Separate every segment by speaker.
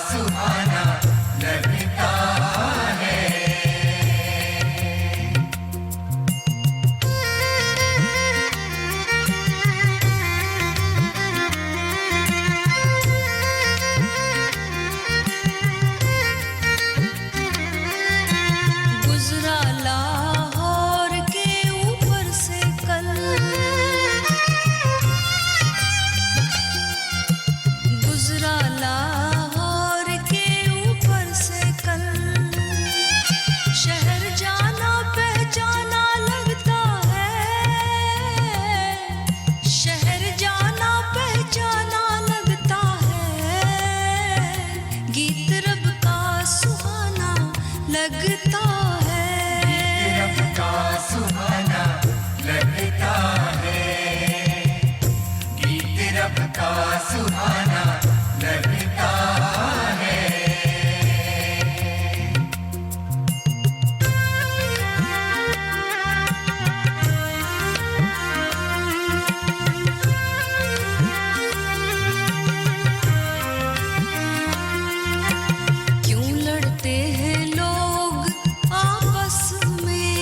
Speaker 1: सुहाना लगता है।
Speaker 2: गुजरा लाहौर के ऊपर से कल, गुजरा लाहौर के ऊपर से कल, शहर जाना पहचाना लगता है, शहर जाना पहचाना लगता है, गीत रब का सुहाना लगता है,
Speaker 1: रब का सुहाना लगता है, गीत रब का सुहाना लगता है।
Speaker 2: क्यों लड़ते हैं लोग आपस में,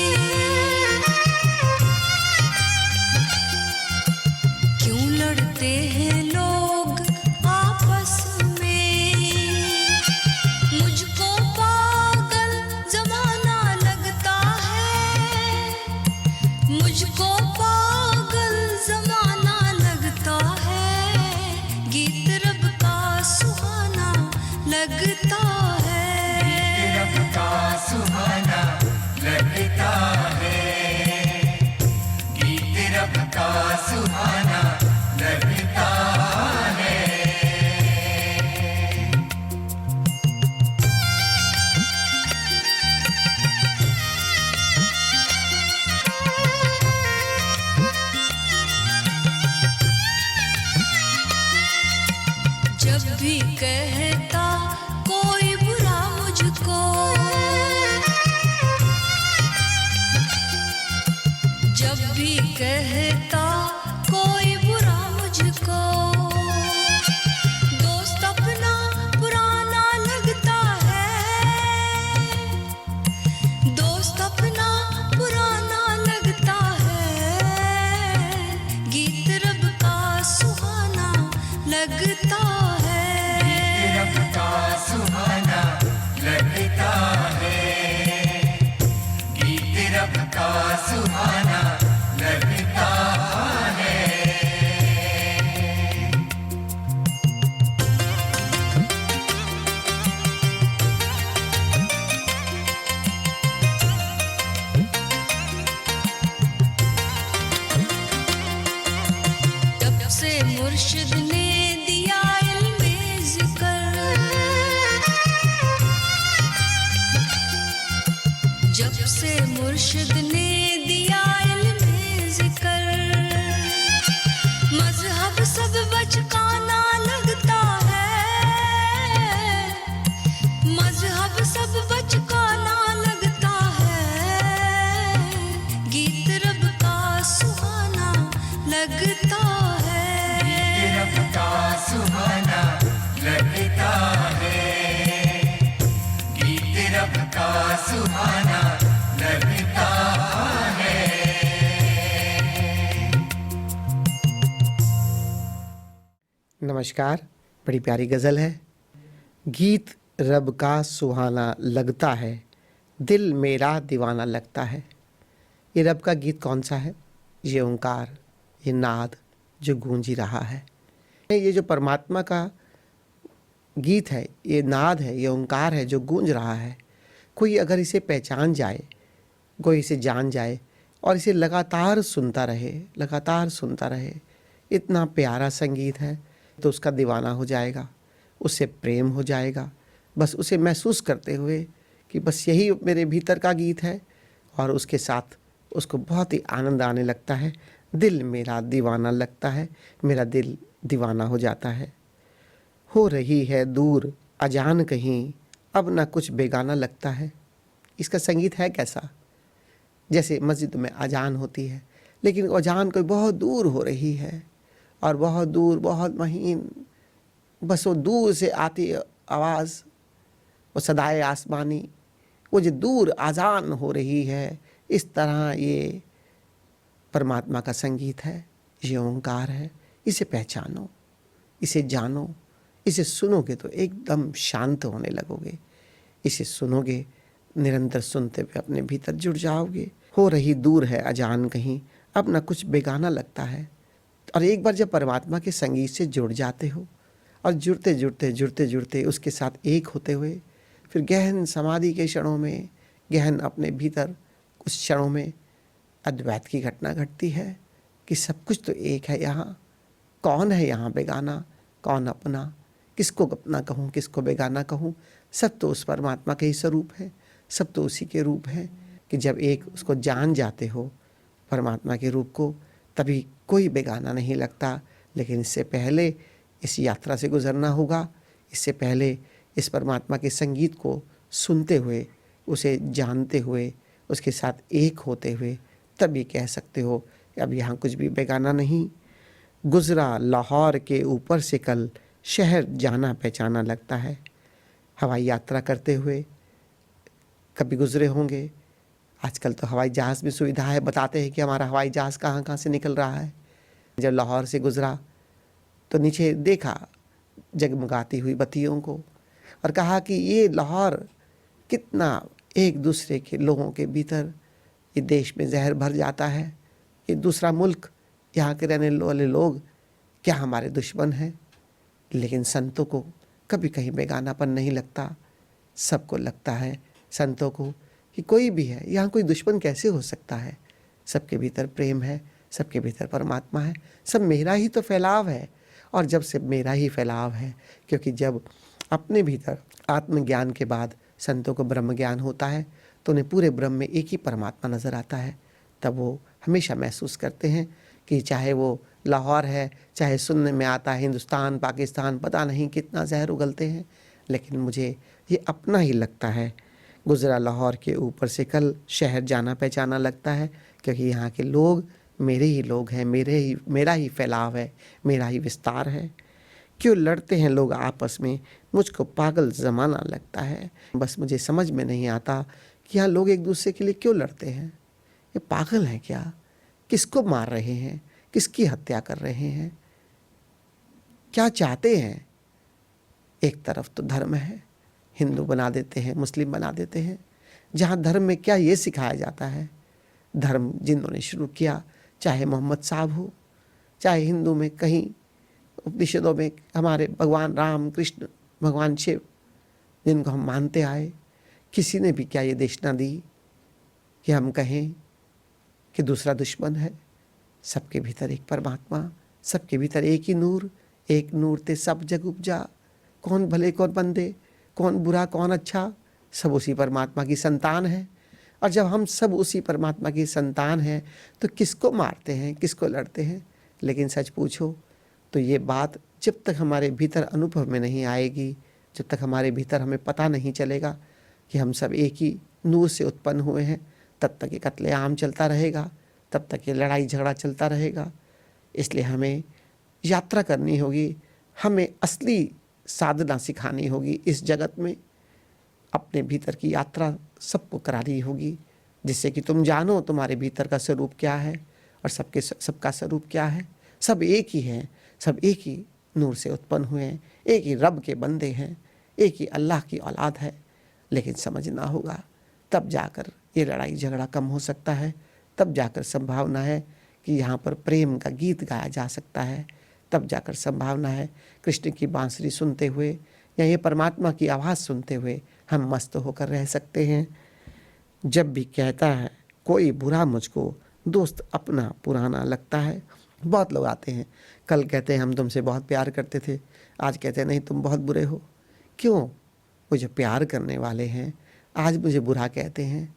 Speaker 2: क्यों लड़ते हैं लोग आपस में, मुझको पागल जमाना लगता है, मुझको पागल जमाना लगता है, गीत रब का सुहाना लगता है,
Speaker 1: रब का सुहाना लगता है, गीत रब का सुहाना लगता है।
Speaker 2: जब भी कहता कोई बुरा मुझको, जब भी कहता कोई बुरा मुझको, दोस्त अपना पुराना लगता है, दोस्त अपना पुराना लगता है, गीत रब का सुहाना लगता है,
Speaker 1: रब का सुहाना लगता है, गीत रब का सुहाना लगता है।
Speaker 2: जब से मुर्शिद ने दिया इल्मे ज़िक्र, जब से मुर्शिद ने दिया इल्मे ज़िक्र, मज़हब सब बचकाना लगता है, मज़हब सब बचकाना लगता है, गीत रब का सुहाना लगता है,
Speaker 1: रब का सुहाना लगता है, गीत रब का सुहाना लगता है।
Speaker 3: नमस्कार। बड़ी प्यारी गज़ल है। गीत रब का सुहाना लगता है, दिल मेरा दीवाना लगता है। ये रब का गीत कौन सा है? ये ओंकार, ये नाद जो गूंज रहा है। ये जो परमात्मा का गीत है, ये नाद है, ये ओंकार है जो गूंज रहा है। कोई अगर इसे पहचान जाए, कोई इसे जान जाए और इसे लगातार सुनता रहे, लगातार सुनता रहे, इतना प्यारा संगीत है, तो उसका दीवाना हो जाएगा, उससे प्रेम हो जाएगा, बस उसे महसूस करते हुए कि बस यही मेरे भीतर का गीत है, और उसके साथ उसको बहुत ही आनंद आने लगता है। दिल मेरा दीवाना लगता है, मेरा दिल दीवाना हो जाता है। हो रही है दूर अजान कहीं, अब ना कुछ बेगाना लगता है। इसका संगीत है कैसा? जैसे मस्जिद में अजान होती है, लेकिन अजान कोई बहुत दूर हो रही है, और बहुत दूर, बहुत महीन, बस वो दूर से आती आवाज़, वो सदाए आसमानी, वो जो दूर आज़ान हो रही है, इस तरह ये परमात्मा का संगीत है, ये ओंकार है। इसे पहचानो, इसे जानो, इसे सुनोगे तो एकदम शांत होने लगोगे। इसे सुनोगे, निरंतर सुनते हुए अपने भीतर जुड़ जाओगे। हो रही दूर है अजान कहीं, अब ना कुछ बेगाना लगता है। और एक बार जब परमात्मा के संगीत से जुड़ जाते हो और जुड़ते जुड़ते जुड़ते जुड़ते उसके साथ एक होते हुए फिर गहन समाधि के क्षणों में, गहन अपने भीतर कुछ क्षणों में अद्वैत की घटना घटती है कि सब कुछ तो एक है यहाँ। कौन है यहाँ बेगाना, कौन अपना, किसको अपना कहूँ, किसको बेगाना कहूँ। सब तो उस परमात्मा के ही स्वरूप है, सब तो उसी के रूप है कि जब एक उसको जान जाते हो परमात्मा के रूप को, तभी कोई बेगाना नहीं लगता। लेकिन इससे पहले इस यात्रा से गुजरना होगा, इससे पहले इस परमात्मा के संगीत को सुनते हुए, उसे जानते हुए, उसके साथ एक होते हुए तभी कह सकते हो कि अब यहाँ कुछ भी बेगाना नहीं। गुजरा लाहौर के ऊपर से कल, शहर जाना पहचाना लगता है। हवाई यात्रा करते हुए कभी गुजरे होंगे। आजकल तो हवाई जहाज़ में सुविधा है, बताते हैं कि हमारा हवाई जहाज़ कहाँ कहाँ से निकल रहा है। जब लाहौर से गुजरा तो नीचे देखा जगमगाती हुई बत्तियों को और कहा कि ये लाहौर कितना एक दूसरे के लोगों के भीतर ये देश में जहर भर जाता है। ये दूसरा मुल्क, यहाँ के रहने वाले लोग क्या हमारे दुश्मन हैं? लेकिन संतों को कभी कहीं बेगानापन नहीं लगता। सबको लगता है संतों को कि कोई भी है, यहाँ कोई दुश्मन कैसे हो सकता है। सबके भीतर प्रेम है, सबके भीतर परमात्मा है, सब मेरा ही तो फैलाव है। और जब से मेरा ही फैलाव है, क्योंकि जब अपने भीतर आत्मज्ञान के बाद संतों को ब्रह्म ज्ञान होता है तो उन्हें पूरे ब्रह्म में एक ही परमात्मा नज़र आता है। तब वो हमेशा महसूस करते हैं कि चाहे वो लाहौर है, चाहे सुनने में आता है हिंदुस्तान, पाकिस्तान, पता नहीं कितना जहर उगलते हैं, लेकिन मुझे ये अपना ही लगता है। गुजरा लाहौर के ऊपर से कल, शहर जाना पहचाना लगता है, क्योंकि यहाँ के लोग मेरे ही लोग हैं, मेरा ही फैलाव है, मेरा ही विस्तार है। क्यों लड़ते हैं लोग आपस में, मुझको पागल ज़माना लगता है। बस मुझे समझ में नहीं आता कि यहाँ लोग एक दूसरे के लिए क्यों लड़ते हैं। ये पागल हैं क्या? किसको मार रहे हैं? किसकी हत्या कर रहे हैं? क्या चाहते हैं? एक तरफ तो धर्म है, हिंदू बना देते हैं, मुस्लिम बना देते हैं। जहाँ धर्म में क्या ये सिखाया जाता है? धर्म जिन्होंने शुरू किया, चाहे मोहम्मद साहब हो, चाहे हिंदू में कहीं उपनिषदों में हमारे भगवान राम, कृष्ण, भगवान शिव, जिनको हम मानते आए, किसी ने भी क्या ये देशना दी कि हम कहें कि दूसरा दुश्मन है? सबके भीतर एक परमात्मा, सबके भीतर एक ही नूर, एक नूर ते सब जग उपजा। कौन भले कौन बंदे, कौन बुरा कौन अच्छा, सब उसी परमात्मा की संतान है। और जब हम सब उसी परमात्मा की संतान हैं तो किसको मारते हैं, किसको लड़ते हैं? लेकिन सच पूछो तो ये बात जब तक हमारे भीतर अनुभव में नहीं आएगी, जब तक हमारे भीतर हमें पता नहीं चलेगा कि हम सब एक ही नूर से उत्पन्न हुए हैं, तब तक ये कत्लेआम चलता रहेगा, तब तक ये लड़ाई झगड़ा चलता रहेगा। इसलिए हमें यात्रा करनी होगी, हमें असली साधना सिखानी होगी इस जगत में। अपने भीतर की यात्रा सबको करानी होगी, जिससे कि तुम जानो तुम्हारे भीतर का स्वरूप क्या है और सबका स्वरूप क्या है। सब एक ही हैं, सब एक ही नूर से उत्पन्न हुए हैं, एक ही रब के बंदे हैं, एक ही अल्लाह की औलाद है। लेकिन समझना होगा, तब जाकर ये लड़ाई झगड़ा कम हो सकता है, तब जाकर संभावना है कि यहाँ पर प्रेम का गीत गाया जा सकता है, तब जाकर संभावना है कृष्ण की बांसुरी सुनते हुए या ये परमात्मा की आवाज़ सुनते हुए हम मस्त होकर रह सकते हैं। जब भी कहता है कोई बुरा मुझको, दोस्त अपना पुराना लगता है। बहुत लोग आते हैं, कल कहते हैं हम तुमसे बहुत प्यार करते थे, आज कहते हैं नहीं तुम बहुत बुरे हो। क्यों? वो जो प्यार करने वाले हैं आज मुझे बुरा कहते हैं।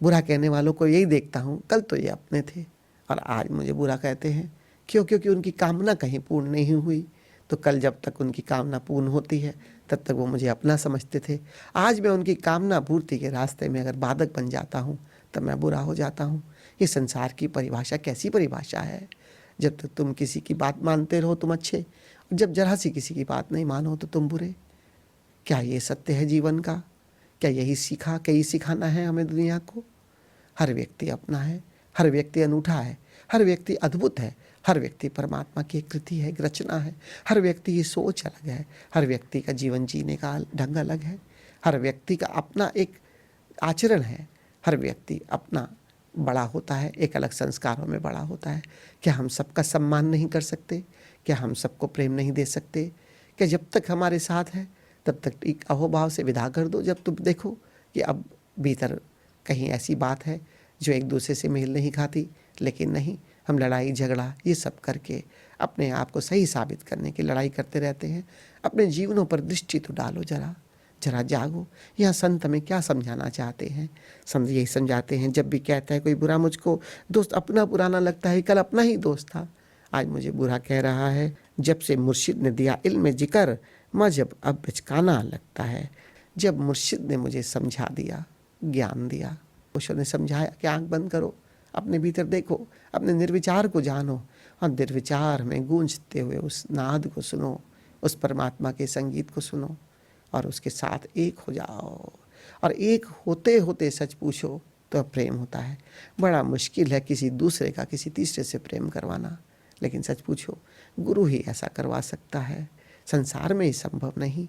Speaker 3: बुरा कहने वालों को यही देखता हूँ, कल तो ये अपने थे और आज मुझे बुरा कहते हैं। क्यों? क्योंकि उनकी कामना कहीं पूर्ण नहीं हुई। तो कल जब तक उनकी कामना पूर्ण होती है तब तक वो मुझे अपना समझते थे। आज मैं उनकी कामना पूर्ति के रास्ते में अगर बाधक बन जाता हूँ तब मैं बुरा हो जाता हूँ। ये संसार की परिभाषा कैसी परिभाषा है? जब तक तुम किसी की बात मानते रहो तुम अच्छे, और जब जरा सी किसी की बात नहीं मानो तो तुम बुरे। क्या ये सत्य है जीवन का? क्या यही सिखाना है हमें दुनिया को? हर व्यक्ति अपना है, हर व्यक्ति अनूठा है, हर व्यक्ति अद्भुत है, हर व्यक्ति परमात्मा की एक कृति है, एक रचना है। हर व्यक्ति की सोच अलग है, हर व्यक्ति का जीवन जीने का ढंग अलग है, हर व्यक्ति का अपना एक आचरण है, हर व्यक्ति अपना बड़ा होता है, एक अलग संस्कारों में बड़ा होता है। क्या हम सबका सम्मान नहीं कर सकते? क्या हम सबको प्रेम नहीं दे सकते? क्या जब तक हमारे साथ है तब तक एक अहोभाव से विदा कर दो, जब तुम देखो कि अब भीतर कहीं ऐसी बात है जो एक दूसरे से मेल नहीं खाती? लेकिन नहीं, हम लड़ाई झगड़ा ये सब करके अपने आप को सही साबित करने की लड़ाई करते रहते हैं। अपने जीवनों पर दृष्टि तो डालो, जरा जागो। यह संत हमें क्या समझाना चाहते हैं? संत यही समझाते हैं, जब भी कहता है कोई बुरा मुझको, दोस्त अपना पुराना लगता है, कल अपना ही दोस्त था, आज मुझे बुरा कह रहा है। जब से मुर्शिद ने दिया इल्म जिक्र, मजहब अब बिचकाना लगता है। जब मुर्शिद ने मुझे समझा दिया, ज्ञान दिया, ओशो ने समझाया कि आंख बंद करो, अपने भीतर देखो, अपने निर्विचार को जानो और निर्विचार में गूंजते हुए उस नाद को सुनो, उस परमात्मा के संगीत को सुनो और उसके साथ एक हो जाओ। और एक होते होते सच पूछो तो प्रेम होता है। बड़ा मुश्किल है किसी दूसरे का किसी तीसरे से प्रेम करवाना, लेकिन सच पूछो गुरु ही ऐसा करवा सकता है। संसार में ही संभव नहीं।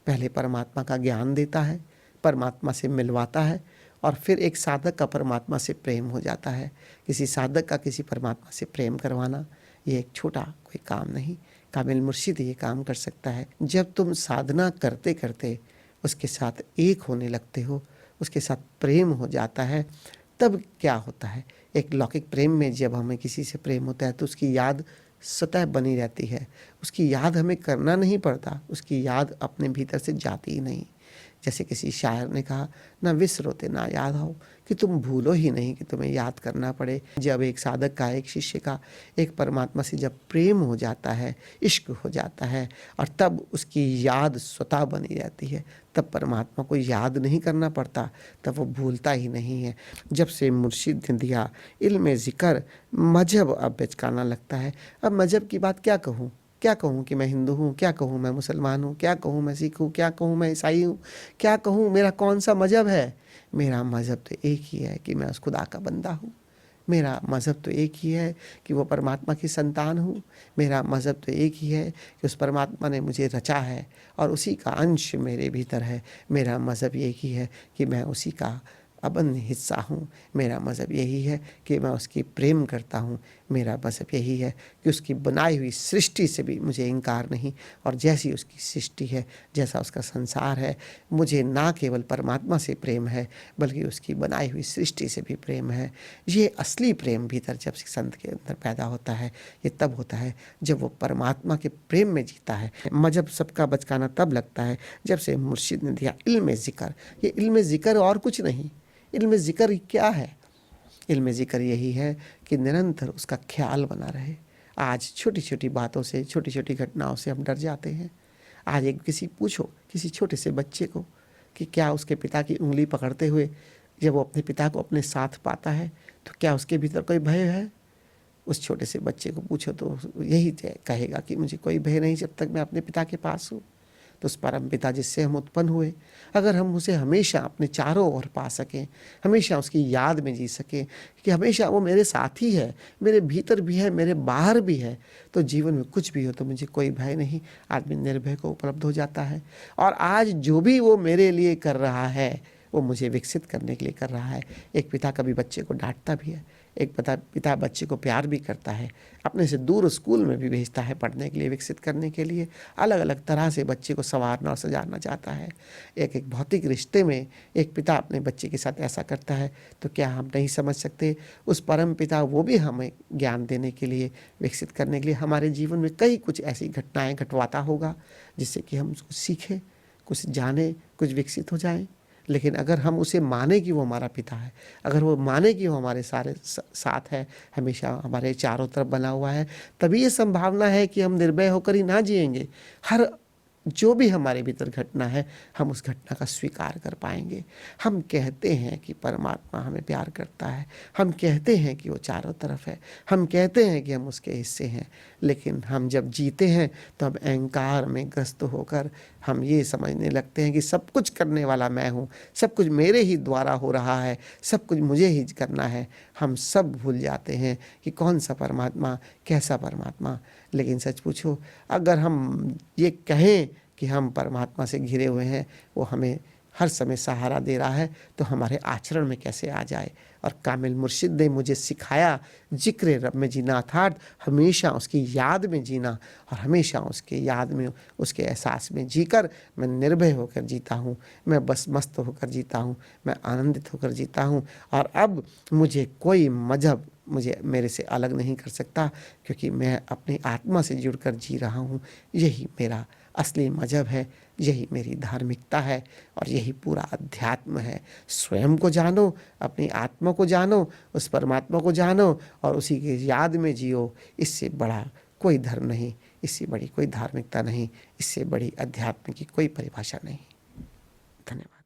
Speaker 3: पहले परमात्मा का ज्ञान देता है, परमात्मा से मिलवाता है और फिर एक साधक का परमात्मा से प्रेम हो जाता है। किसी साधक का किसी परमात्मा से प्रेम करवाना ये एक छोटा कोई काम नहीं, कामिल मुर्शिद ये काम कर सकता है। जब तुम साधना करते करते उसके साथ एक होने लगते हो, उसके साथ प्रेम हो जाता है, तब क्या होता है? एक लौकिक प्रेम में जब हमें किसी से प्रेम होता है तो उसकी याद सतह बनी रहती है, उसकी याद हमें करना नहीं पड़ता, उसकी याद अपने भीतर से जाती ही नहीं। जैसे किसी शायर ने कहा, ना विसरोते ना याद हो, कि तुम भूलो ही नहीं कि तुम्हें याद करना पड़े। जब एक साधक का, एक शिष्य का एक परमात्मा से जब प्रेम हो जाता है, इश्क हो जाता है और तब उसकी याद स्वतः बनी रहती है, तब परमात्मा को याद नहीं करना पड़ता, तब वो भूलता ही नहीं है। जब से मुर्शिद ने दिया इल्म ज़िक्र, मजहब अब बेचकाना लगता है। अब मजहब की बात क्या कहूँ कि मैं हिंदू हूँ, क्या कहूँ मैं मुसलमान हूँ, क्या कहूँ मैं सिख हूँ, क्या कहूँ मैं ईसाई हूँ, क्या कहूँ मेरा कौन सा मज़हब है? मेरा मज़हब तो एक ही है कि मैं उस खुदा का बंदा हूँ। मेरा मज़हब तो एक ही है कि वो परमात्मा की संतान हूँ। मेरा मज़हब तो एक ही है कि उस परमात्मा ने मुझे रचा है और उसी का अंश मेरे भीतर है। मेरा मज़हब एक ही है कि मैं उसी का अबन्य हिस्सा हूँ। मेरा मज़हब यही है कि मैं उसकी प्रेम करता हूँ। मेरा मज़हब यही है कि उसकी बनाई हुई सृष्टि से भी मुझे इनकार नहीं, और जैसी उसकी सृष्टि है, जैसा उसका संसार है, मुझे ना केवल परमात्मा से प्रेम है बल्कि उसकी बनाई हुई सृष्टि से भी प्रेम है। ये असली प्रेम भीतर जब संत के अंदर पैदा होता है, ये तब होता है जब वो परमात्मा के प्रेम में जीता है। मजहब सबका बचकाना तब लगता है जब से मुर्शिद ने दिया इल्म ज़िक्र। ये इल्म ज़िक्र और कुछ नहीं। इल्म ज़िक्र क्या है? इल्म ज़िक्र यही है कि निरंतर उसका ख्याल बना रहे। आज छोटी छोटी बातों से, छोटी छोटी घटनाओं से हम डर जाते हैं। आज एक किसी छोटे से बच्चे को कि क्या उसके पिता की उंगली पकड़ते हुए जब वो अपने पिता को अपने साथ पाता है तो क्या उसके भीतर कोई भय है? उस छोटे से बच्चे को पूछो तो यही कहेगा कि मुझे कोई भय नहीं जब तक मैं अपने पिता के पास हूँ। तो उस परम पिता जिससे हम उत्पन्न हुए, अगर हम उसे हमेशा अपने चारों ओर पा सकें, हमेशा उसकी याद में जी सकें कि हमेशा वो मेरे साथ ही है, मेरे भीतर भी है, मेरे बाहर भी है, तो जीवन में कुछ भी हो तो मुझे कोई भय नहीं। आदमी निर्भय को उपलब्ध हो जाता है। और आज जो भी वो मेरे लिए कर रहा है वो मुझे विकसित करने के लिए कर रहा है। एक पिता कभी बच्चे को डांटता भी है, एक पिता बच्चे को प्यार भी करता है, अपने से दूर स्कूल में भी भेजता है पढ़ने के लिए, विकसित करने के लिए, अलग अलग तरह से बच्चे को संवारना और सजाना चाहता है। एक भौतिक रिश्ते में एक पिता अपने बच्चे के साथ ऐसा करता है, तो क्या हम नहीं समझ सकते उस परम पिता वो भी हमें ज्ञान देने के लिए, विकसित करने के लिए हमारे जीवन में कई कुछ ऐसी घटनाएँ घटवाता होगा जिससे कि हम कुछ सीखें, कुछ जानें, कुछ विकसित हो जाएँ। लेकिन अगर हम उसे माने कि वो हमारा पिता है, अगर वो माने कि वो हमारे सारे साथ है, हमेशा हमारे चारों तरफ बना हुआ है, तभी ये संभावना है कि हम निर्भय होकर ही ना जिएंगे। हर जो भी हमारे भीतर घटना है हम उस घटना का स्वीकार कर पाएंगे। हम कहते हैं कि परमात्मा हमें प्यार करता है, हम कहते हैं कि वो चारों तरफ है, हम कहते हैं कि हम उसके हिस्से हैं, लेकिन हम जब जीते हैं तो हम अहंकार में ग्रस्त होकर हम ये समझने लगते हैं कि सब कुछ करने वाला मैं हूँ, सब कुछ मेरे ही द्वारा हो रहा है, सब कुछ मुझे ही करना है। हम सब भूल जाते हैं कि कौन सा परमात्मा, कैसा परमात्मा। लेकिन सच पूछो, अगर हम ये कहें कि हम परमात्मा से घिरे हुए हैं, वो हमें हर समय सहारा दे रहा है, तो हमारे आचरण में कैसे आ जाए। और कामिल मुर्शिद ने मुझे सिखाया जिक्र रब में जीना, अर्थात हमेशा उसकी याद में जीना, और हमेशा उसके याद में, उसके एहसास में जीकर मैं निर्भय होकर जीता हूँ, मैं बस मस्त होकर जीता हूँ, मैं आनंदित होकर जीता हूँ। और अब मुझे कोई मजहब मुझे मेरे से अलग नहीं कर सकता, क्योंकि मैं अपनी आत्मा से जुड़कर जी रहा हूँ। यही मेरा असली मजहब है, यही मेरी धार्मिकता है, और यही पूरा अध्यात्म है। स्वयं को जानो, अपनी आत्मा को जानो, उस परमात्मा को जानो, और उसी की याद में जियो। इससे बड़ा कोई धर्म नहीं, इससे बड़ी कोई धार्मिकता नहीं, इससे बड़ी अध्यात्म की कोई परिभाषा नहीं। धन्यवाद।